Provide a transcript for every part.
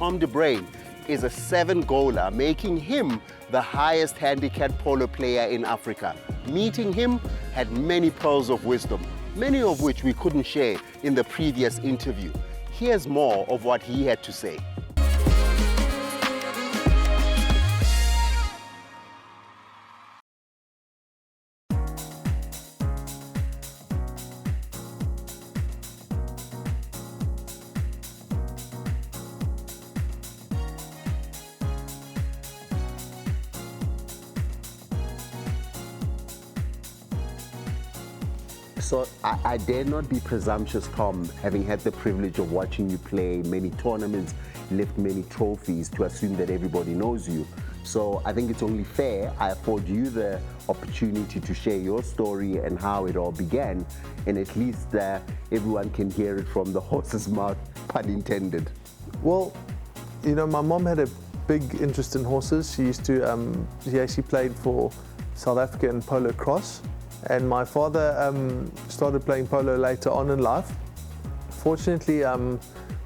Tom de Bruin is a 7-goaler, making him the highest handicapped polo player in Africa. Meeting him had many pearls of wisdom, many of which we couldn't share in the previous interview. Here's more of what he had to say. So I dare not be presumptuous, Tom, having had the privilege of watching you play many tournaments, lift many trophies, to assume that everybody knows you. So I think it's only fair I afford you the opportunity to share your story and how it all began, and at least everyone can hear it from the horse's mouth, pun intended. Well, you know, my mom had a big interest in horses. She actually played for South Africa in polo cross. And my father started playing polo later on in life. Fortunately,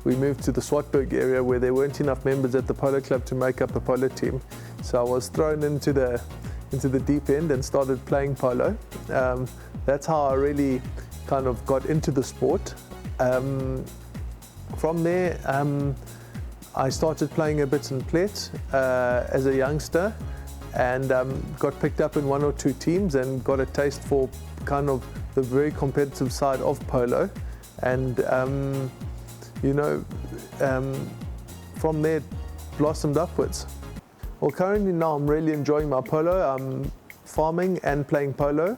we moved to the Swartberg area where there weren't enough members at the polo club to make up a polo team. So I was thrown into the deep end and started playing polo. That's how I really kind of got into the sport. From there, I started playing a bit in Plet as a youngster, and got picked up in 1 or 2 teams and got a taste for kind of the very competitive side of polo. And from there blossomed upwards. Well, currently now I'm really enjoying my polo. I'm farming and playing polo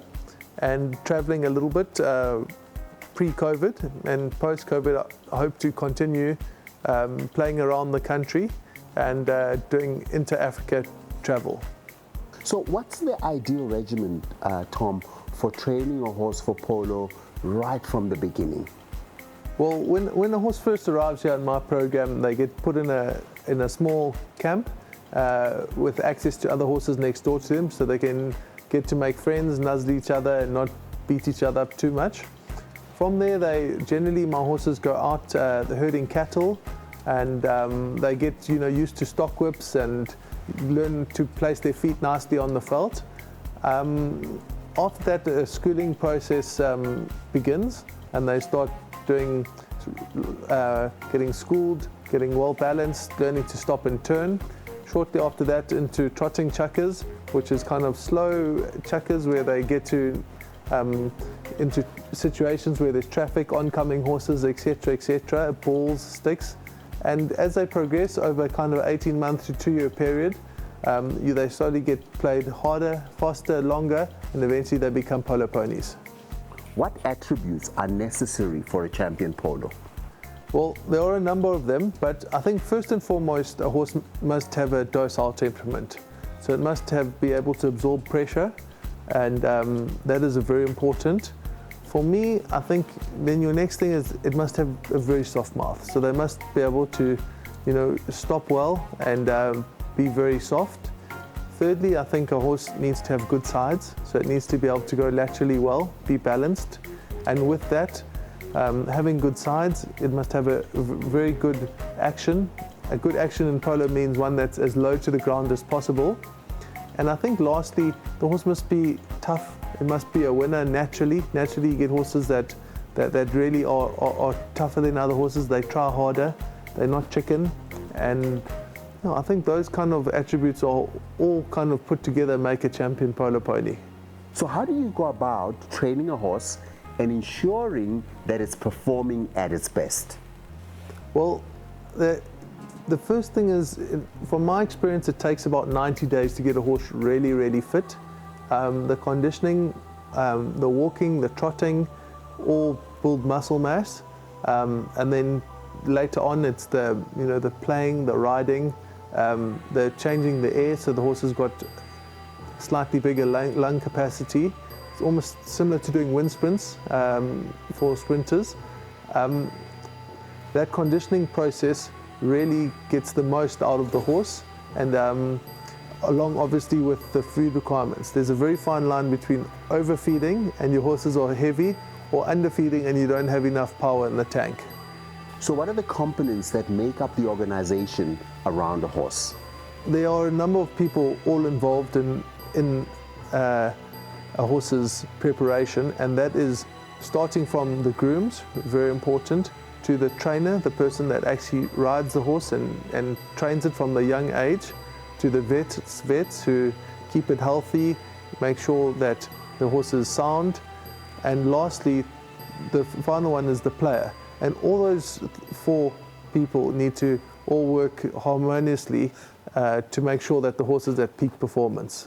and traveling a little bit pre-COVID, and post-COVID I hope to continue playing around the country and doing inter-Africa travel. So what's the ideal regimen, Tom, for training a horse for polo right from the beginning? Well, when a horse first arrives here in my program, they get put in a small camp with access to other horses next door to them, so they can get to make friends, nuzzle each other and not beat each other up too much. From there, my horses go out herding cattle, and they get used to stock whips and learn to place their feet nicely on the felt. After that, the schooling process begins, and they start doing getting schooled, getting well balanced, learning to stop and turn. Shortly after that, into trotting chuckers, which is kind of slow chuckers where they get to into situations where there's traffic, oncoming horses, etc., balls, sticks. And as they progress over kind of 18-month to 2-year period, they slowly get played harder, faster, longer, and eventually they become polo ponies. What attributes are necessary for a champion polo? Well, there are a number of them, but I think first and foremost, a horse must have a docile temperament. So it must be able to absorb pressure, and that is very important. For me, I think then your next thing is it must have a very soft mouth. So they must be able to, stop well and be very soft. Thirdly, I think a horse needs to have good sides. So it needs to be able to go laterally well, be balanced. And with that, having good sides, it must have a very good action. A good action in polo means one that's as low to the ground as possible. And I think lastly, the horse must be tough. It must be a winner naturally. Naturally, you get horses that really are tougher than other horses. They try harder. They're not chicken. And I think those kind of attributes are all kind of put together make a champion polo pony. So how do you go about training a horse and ensuring that it's performing at its best? Well, the first thing is, from my experience, it takes about 90 days to get a horse really, really fit. The conditioning, the walking, the trotting, all build muscle mass, and then later on it's the playing, the riding, the changing the air, so the horse has got slightly bigger lung capacity. It's almost similar to doing wind sprints for sprinters. That conditioning process really gets the most out of the horse, and along obviously with the food requirements. There's a very fine line between overfeeding and your horses are heavy, or underfeeding and you don't have enough power in the tank. So what are the components that make up the organization around a horse? There are a number of people all involved in a horse's preparation, and that is starting from the grooms, very important, to the trainer, the person that actually rides the horse and trains it from the young age, to the vets who keep it healthy, make sure that the horse is sound, and lastly, the final one is the player. And all those four people need to all work harmoniously to make sure that the horse is at peak performance.